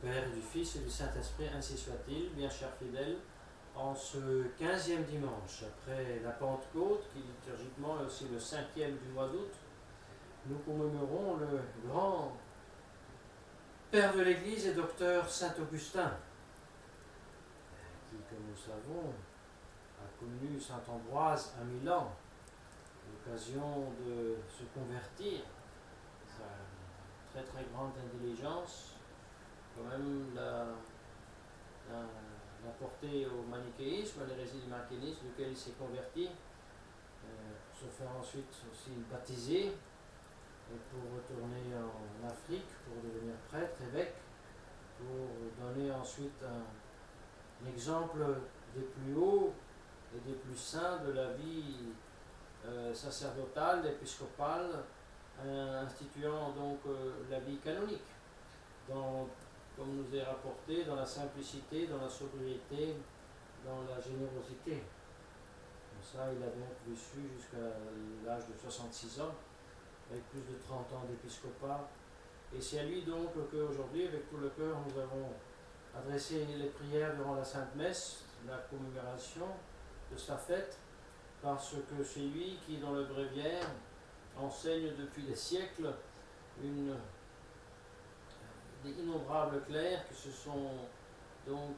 Père et du Fils et du Saint-Esprit, ainsi soit-il. Bien chers fidèles, en ce 15e dimanche, après la Pentecôte, qui liturgiquement est aussi le 5e du mois d'août, nous commémorons le grand Père de l'Église et docteur Saint-Augustin, qui, comme nous savons, a connu Saint-Ambroise à Milan, l'occasion de se convertir, sa très très grande intelligence, quand même l'a porté au manichéisme, à l'hérésie du manichéisme, duquel il s'est converti, pour se faire ensuite aussi baptiser, et pour retourner en Afrique, pour devenir prêtre, évêque, pour donner ensuite un exemple des plus hauts et des plus saints de la vie sacerdotale, épiscopale, instituant donc la vie canonique, comme nous est rapporté, dans la simplicité, dans la sobriété, dans la générosité. Comme ça, il a donc vécu jusqu'à l'âge de 66 ans, avec plus de 30 ans d'épiscopat. Et c'est à lui donc qu'aujourd'hui, avec tout le cœur, nous avons adressé les prières durant la Sainte Messe, la commémoration de sa fête, parce que c'est lui qui, dans le bréviaire, enseigne depuis des siècles des innombrables clercs qui se sont donc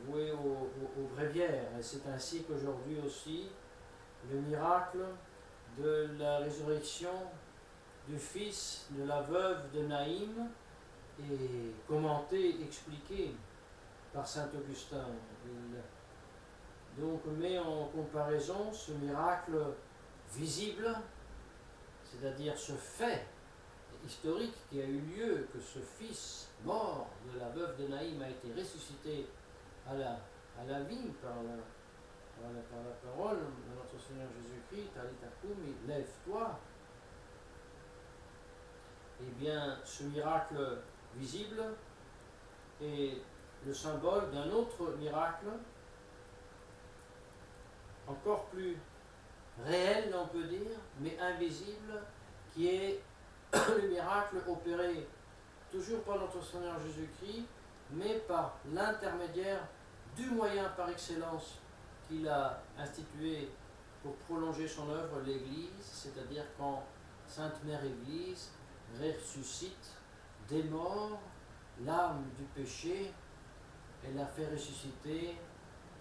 voués au bréviaire. Et c'est ainsi qu'aujourd'hui aussi, le miracle de la résurrection du fils de la veuve de Naïm est commenté, expliqué par saint Augustin. Il donc met en comparaison ce miracle visible, c'est-à-dire ce fait historique qui a eu lieu, que ce fils mort de la veuve de Naïm a été ressuscité à la vie par la parole de notre Seigneur Jésus-Christ, Talita Koumi, lève-toi. Eh bien, ce miracle visible est le symbole d'un autre miracle, encore plus réel, on peut dire, mais invisible, qui est le miracle opéré toujours par notre Seigneur Jésus-Christ, mais par l'intermédiaire du moyen par excellence qu'il a institué pour prolonger son œuvre, l'Église, c'est-à-dire quand Sainte Mère Église ressuscite des morts l'âme du péché et la fait ressusciter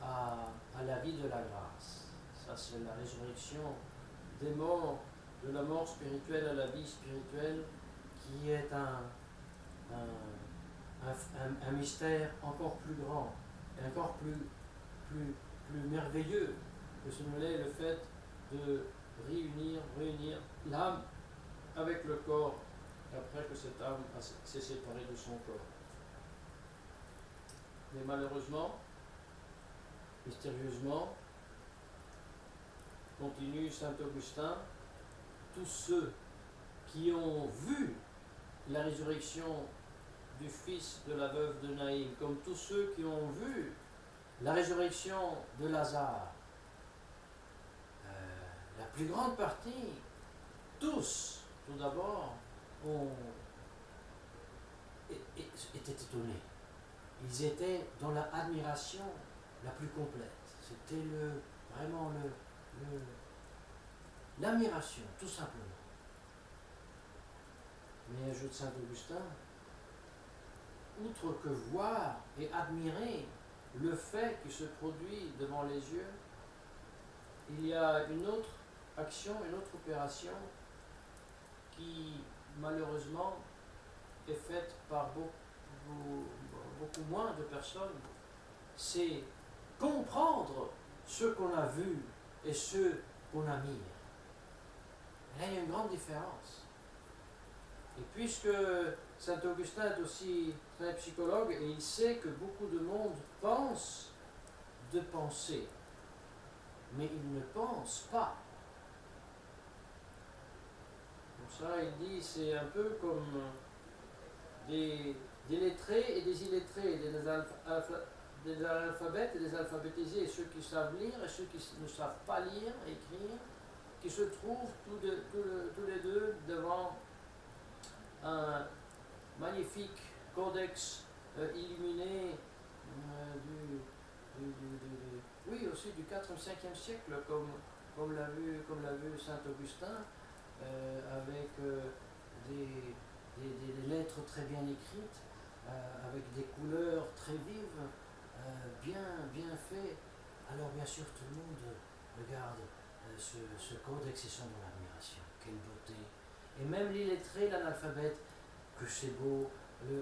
à la vie de la grâce. Ça, c'est la résurrection des morts, de la mort spirituelle à la vie spirituelle, qui est un mystère encore plus grand, et encore plus merveilleux que ce ne l'est le fait de réunir l'âme avec le corps, après que cette âme s'est séparée de son corps. Mais malheureusement, mystérieusement, continue saint Augustin, tous ceux qui ont vu la résurrection du fils de la veuve de Naïm, comme tous ceux qui ont vu la résurrection de Lazare, la plus grande partie, tous, tout d'abord, étaient étonnés. Ils étaient dans la admiration la plus complète. C'était vraiment l'admiration, tout simplement. Mais ajoute saint Augustin, outre que voir et admirer le fait qui se produit devant les yeux, il y a une autre action, une autre opération qui malheureusement est faite par beaucoup moins de personnes. C'est comprendre ce qu'on a vu et ce qu'on admire. Là, il y a une grande différence. Et puisque saint Augustin est aussi très psychologue, et il sait que beaucoup de monde pense de penser, mais il ne pense pas. Comme ça, il dit, c'est un peu comme des lettrés et des illettrés, des analphabètes et des alphabétisés, ceux qui savent lire et ceux qui ne savent pas lire, écrire, qui se trouvent tous les deux devant un magnifique codex illuminé oui, aussi du 4e, 5e siècle, comme l'a vu Saint Augustin, avec des lettres très bien écrites, avec des couleurs très vives, bien fait. Alors bien sûr tout le monde regarde ce codex et sont dans l'admiration. Quelle beauté! Et même l'illettré, l'analphabète, que c'est beau,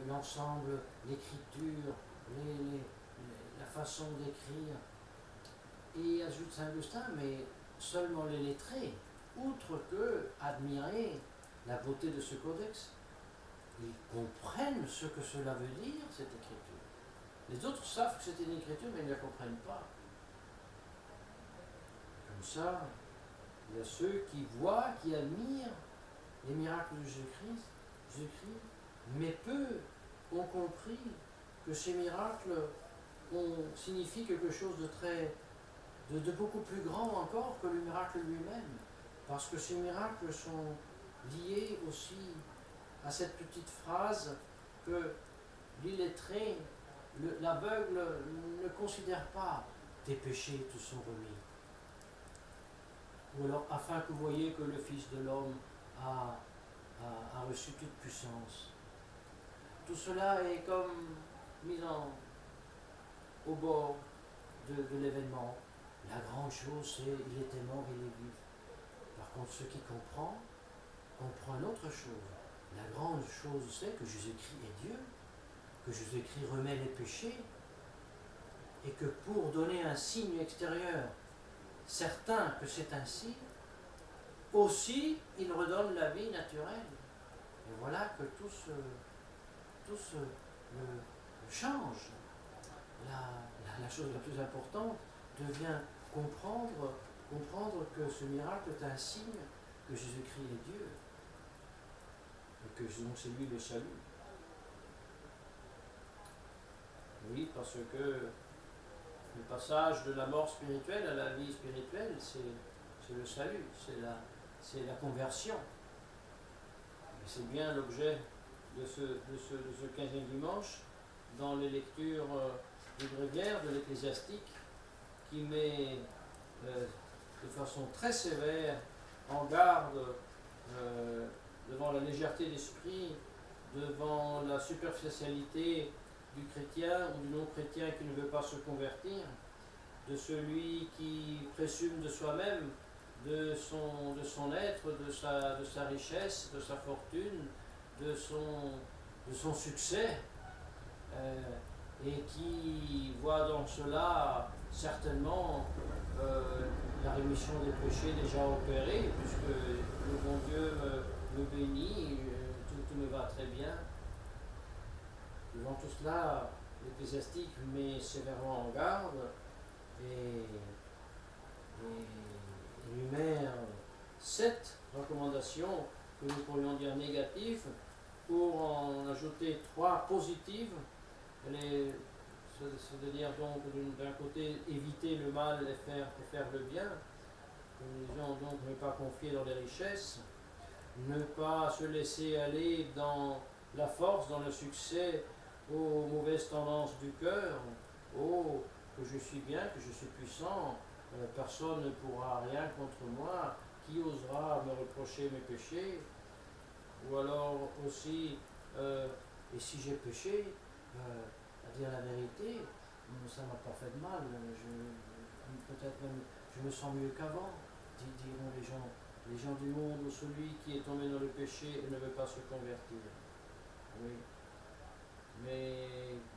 l'ensemble, l'écriture, la façon d'écrire. Et ajoute Saint Augustin, mais seulement les lettrés, outre que admirer la beauté de ce codex, ils comprennent ce que cela veut dire, cette écriture. Les autres savent que c'est une écriture, mais ils ne la comprennent pas. Comme ça, il y a ceux qui voient, qui admirent les miracles de Jésus-Christ, mais peu ont compris que ces miracles signifient quelque chose de beaucoup plus grand encore que le miracle lui-même. Parce que ces miracles sont liés aussi à cette petite phrase que l'illettré, l'aveugle ne considère pas tes péchés te sont remis. Ou alors, afin que vous voyez que le Fils de l'homme a reçu toute puissance. Tout cela est comme mis au bord de l'événement. La grande chose, c'est il était mort, il est vif. Par contre, ce qui comprend une autre chose. La grande chose, c'est que Jésus-Christ est Dieu, que Jésus-Christ remet les péchés, et que pour donner un signe extérieur certain que c'est ainsi, aussi il redonne la vie naturelle. Et voilà que tout se change. La chose la plus importante devient comprendre que ce miracle est un signe que Jésus-Christ est Dieu et que donc c'est lui le salut. Oui, parce que le passage de la mort spirituelle à la vie spirituelle, c'est le salut, c'est la conversion. Et c'est bien l'objet de ce 15e dimanche dans les lectures du Bréviaire, de l'Ecclésiastique, qui met de façon très sévère en garde devant la légèreté d'esprit, devant la superficialité du chrétien ou du non-chrétien qui ne veut pas se convertir, de celui qui présume de soi-même, de son être, de sa richesse, de sa fortune, de son succès, et qui voit dans cela certainement la rémission des péchés déjà opérés, puisque le bon Dieu me bénit, tout me va très bien. Devant tout cela, l'Ecclésiastique met sévèrement en garde et énumère 7 recommandations que nous pourrions dire négatives pour en ajouter 3 positives. C'est-à-dire donc d'un côté éviter le mal et faire le bien. Nous disions donc ne pas confier dans les richesses, ne pas se laisser aller dans la force, dans le succès, aux mauvaises tendances du cœur. Oh, que je suis bien, que je suis puissant, personne ne pourra rien contre moi, qui osera me reprocher mes péchés? Ou alors aussi, et si j'ai péché, à dire la vérité, ça ne m'a pas fait de mal, peut-être même je me sens mieux qu'avant, diront les gens du monde, ou celui qui est tombé dans le péché et ne veut pas se convertir. Oui. Mais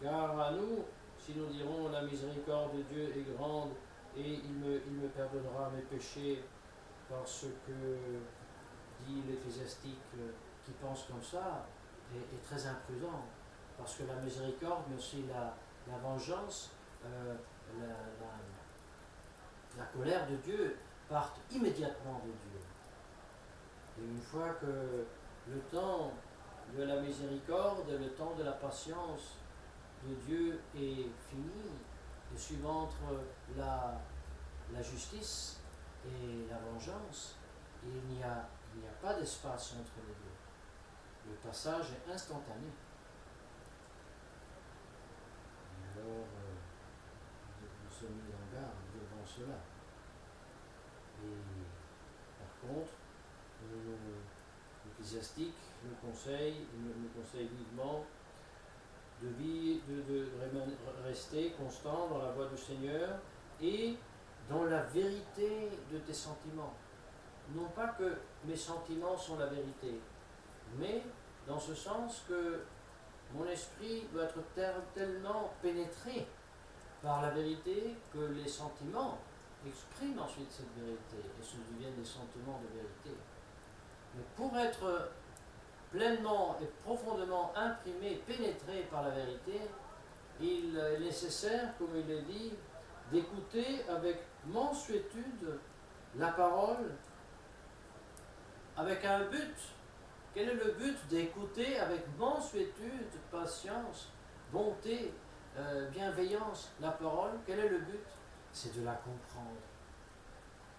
gare à nous, si nous dirons la miséricorde de Dieu est grande et il me pardonnera mes péchés, parce que, dit l'Ecclésiastique, qui pense comme ça, est très imprudent. Parce que la miséricorde, mais aussi la vengeance, la colère de Dieu partent immédiatement de Dieu. Et une fois que le temps de la miséricorde, le temps de la patience de Dieu est fini, et suivant entre la justice et la vengeance, il n'y a pas d'espace entre les deux. Le passage est instantané. Alors, nous sommes mis en garde devant cela. Et par contre, l'ecclésiastique nous conseille vivement de rester constant dans la voie du Seigneur et dans la vérité de tes sentiments. Non pas que mes sentiments sont la vérité, mais dans ce sens que mon esprit doit être tellement pénétré par la vérité que les sentiments expriment ensuite cette vérité et se deviennent des sentiments de vérité. Mais pour être pleinement et profondément imprimé, pénétré par la vérité, il est nécessaire, comme il est dit, d'écouter avec mansuétude la parole, avec un but. Quel est le but d'écouter avec mansuétude, patience, bonté, bienveillance la parole? Quel est le but? C'est de la comprendre.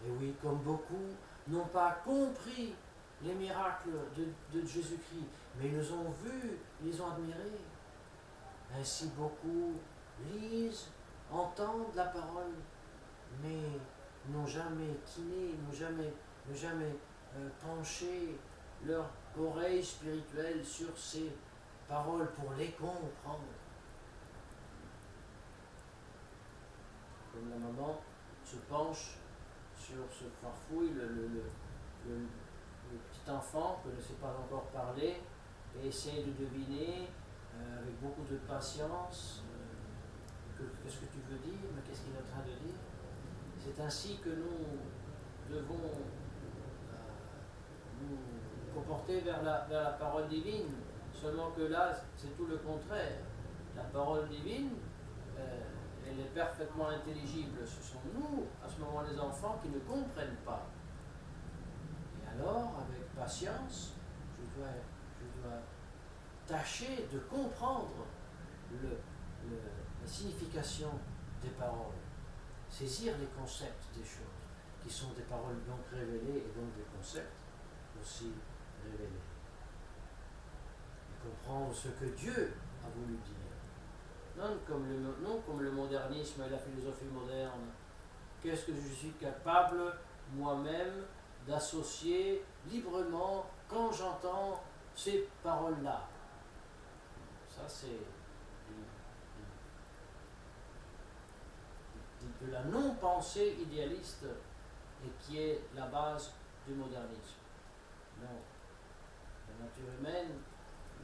Et oui, comme beaucoup n'ont pas compris les miracles de Jésus-Christ, mais ils les ont vus, ils les ont admirés. Ainsi beaucoup lisent, entendent la parole, mais n'ont jamais kiné, n'ont jamais penché leur oreille spirituelle sur ces paroles pour les comprendre. Comme la maman se penche sur ce farfouille, le petit enfant que ne sait pas encore parler, et essaye de deviner avec beaucoup de patience qu'est-ce que tu veux dire, mais qu'est-ce qu'il est en train de dire. C'est ainsi que nous devons nous comporter vers la parole divine, seulement que là c'est tout le contraire. La parole divine, elle est parfaitement intelligible. Ce sont nous, à ce moment les enfants, qui ne comprennent pas. Et alors, avec patience, je dois tâcher de comprendre la signification des paroles, saisir les concepts des choses, qui sont des paroles donc révélées et donc des concepts aussi révélés. Et comprendre ce que Dieu a voulu dire. Non comme le modernisme et la philosophie moderne. Qu'est-ce que je suis capable moi-même d'associer librement quand j'entends ces paroles-là? Ça, c'est de la non-pensée idéaliste et qui est la base du modernisme. Non. La nature humaine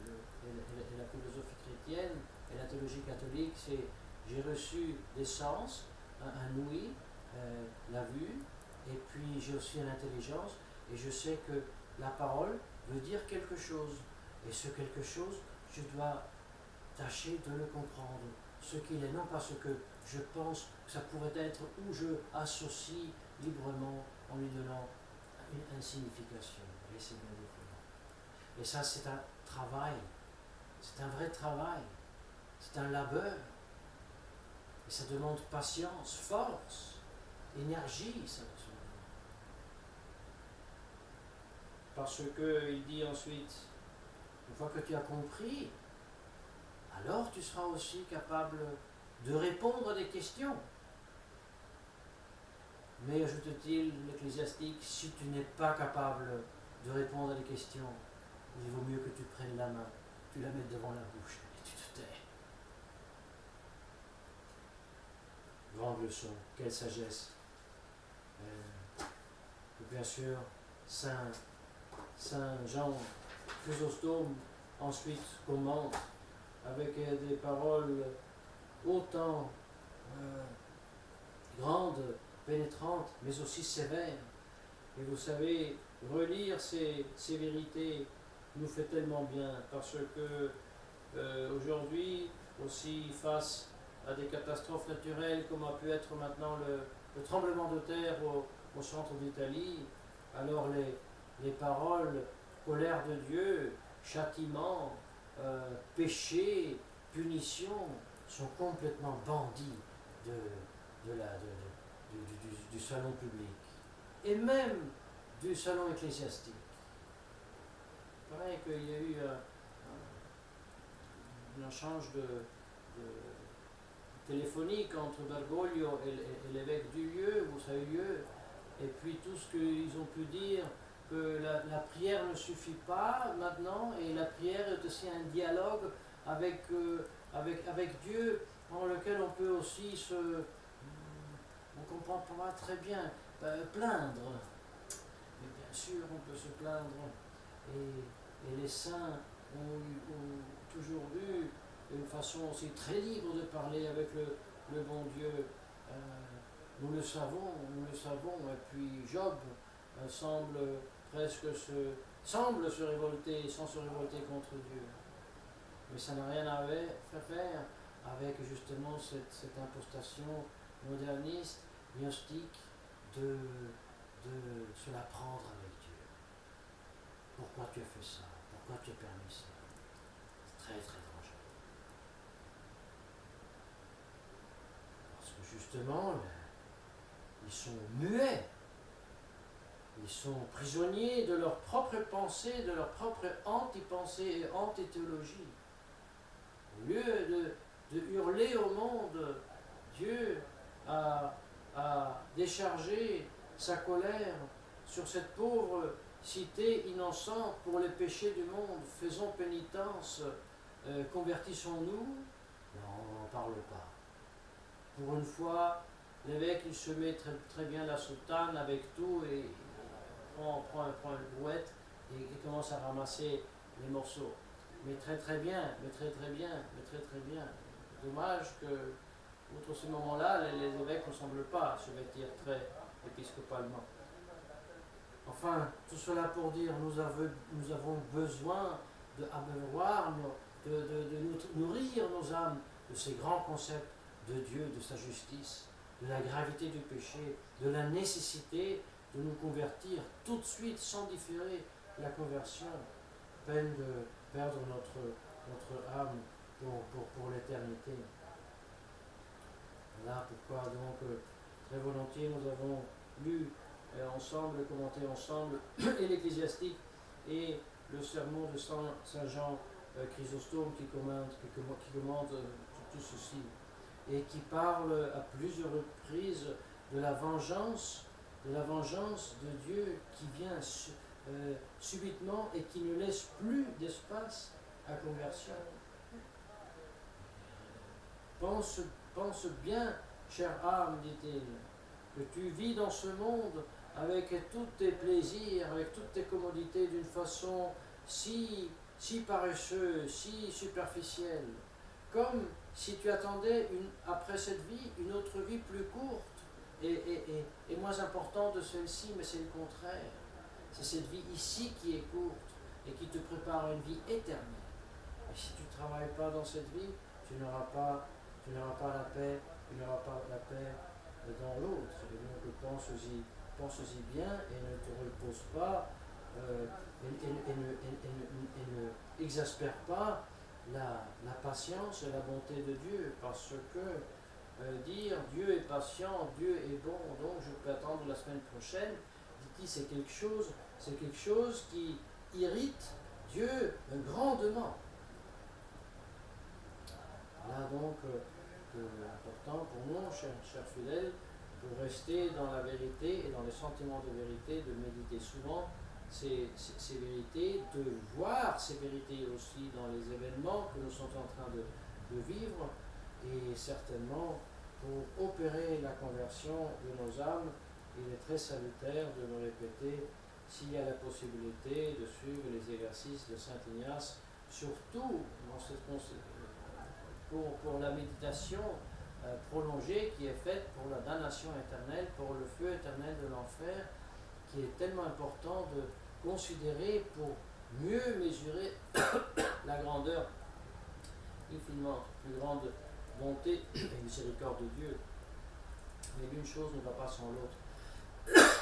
et la philosophie chrétienne et la théologie catholique, c'est j'ai reçu des sens, un ouïe, la vue, et puis j'ai aussi l'intelligence, et je sais que la parole veut dire quelque chose. Et ce quelque chose, je dois tâcher de le comprendre. Ce qu'il est, non pas ce que je pense que ça pourrait être, ou je associe librement en lui donnant une signification. Et c'est bien différent. Et ça, c'est un travail. C'est un vrai travail. C'est un labeur. Et ça demande patience, force, énergie, ça demande. Parce qu'il dit ensuite, une fois que tu as compris, alors tu seras aussi capable de répondre à des questions. Mais ajoute-t-il, l'ecclésiastique, si tu n'es pas capable de répondre à des questions, il vaut mieux que tu prennes la main, tu la mettes devant la bouche et tu te tais. Grande leçon, quelle sagesse. Et bien sûr, Saint Jean Chrysostome ensuite commente avec des paroles autant grandes, pénétrantes, mais aussi sévères. Et vous savez, relire ces vérités nous fait tellement bien, parce que aujourd'hui, aussi face à des catastrophes naturelles comme a pu être maintenant le tremblement de terre au centre d'Italie, alors les paroles colère de Dieu, châtiment, péché, punition sont complètement bandies du salon public et même du salon ecclésiastique. Il paraît qu'il y a eu un échange téléphonique entre Bergoglio et l'évêque du lieu où ça a eu lieu, et puis tout ce qu'ils ont pu dire, que la prière ne suffit pas maintenant, et la prière est aussi un dialogue avec, avec Dieu, dans lequel on peut aussi on comprend pas très bien, plaindre. Mais bien sûr, on peut se plaindre. Et les saints ont toujours eu une façon aussi très libre de parler avec le bon Dieu. Nous le savons. Et puis Job semble se révolter, sans se révolter contre Dieu. Mais ça n'a rien à faire avec justement cette impostation moderniste, gnostique, de se la prendre avec Dieu. Pourquoi tu as fait ça? Pourquoi tu as permis ça? C'est très très dangereux. Parce que justement, ils sont muets. Ils sont prisonniers de leurs propres pensées, de leurs propres anti-pensées et anti-théologie. Au lieu de hurler au monde, Dieu a déchargé sa colère sur cette pauvre cité innocente pour les péchés du monde. Faisons pénitence, convertissons-nous. Non, on n'en parle pas. Pour une fois, l'évêque il se met très, très bien la soutane avec tout et prend une brouette et commence à ramasser les morceaux. Mais très très bien. Dommage que, outre ce moment-là, les évêques ne semblent pas se vêtir très épiscopalement. Enfin, tout cela pour dire, nous avons besoin de nourrir nos âmes de ces grands concepts de Dieu, de sa justice, de la gravité du péché, de la nécessité de nous convertir tout de suite, sans différer la conversion, peine de perdre notre âme pour l'éternité. Voilà pourquoi donc très volontiers nous avons lu ensemble, commenté ensemble et l'Ecclésiastique et le sermon de Saint Jean Chrysostome qui commente tout ceci et qui parle à plusieurs reprises de la vengeance de Dieu qui vient subitement et qui ne laisse plus d'espace à conversion. Pense bien, chère âme, dit-il, que tu vis dans ce monde avec tous tes plaisirs, avec toutes tes commodités d'une façon si paresseuse, si superficielle, comme si tu attendais après cette vie une autre vie plus courte et moins importante de celle-ci, mais c'est le contraire. C'est cette vie ici qui est courte et qui te prépare à une vie éternelle. Et si tu ne travailles pas dans cette vie, tu n'auras pas la paix, dans l'autre. Et donc pense-y bien et ne te repose pas et ne exaspère pas la patience et la bonté de Dieu, parce que dire Dieu est patient, Dieu est bon, donc je peux attendre la semaine prochaine, dit-il, c'est quelque chose qui irrite Dieu grandement. Là donc, important pour nous, chers fidèles, pour rester dans la vérité et dans les sentiments de vérité, de méditer souvent ces vérités, de voir ces vérités aussi dans les événements que nous sommes en train de vivre, et certainement pour opérer la conversion de nos âmes, il est très salutaire de nous répéter, s'il y a la possibilité, de suivre les exercices de Saint Ignace, surtout dans cette pour la méditation prolongée qui est faite pour la damnation éternelle, pour le feu éternel de l'enfer, qui est tellement important de considérer pour mieux mesurer la grandeur infiniment plus grande bonté et miséricorde de Dieu. Mais l'une chose ne va pas sans l'autre.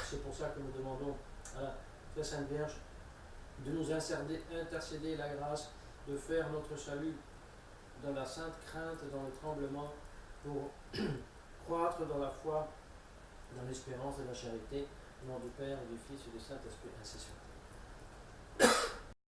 C'est pour ça que nous demandons à la très Sainte Vierge de nous intercéder la grâce de faire notre salut dans la sainte crainte et dans le tremblement, pour croître dans la foi, dans l'espérance et la charité, au nom du Père, du Fils et du Saint-Esprit, ainsi soit.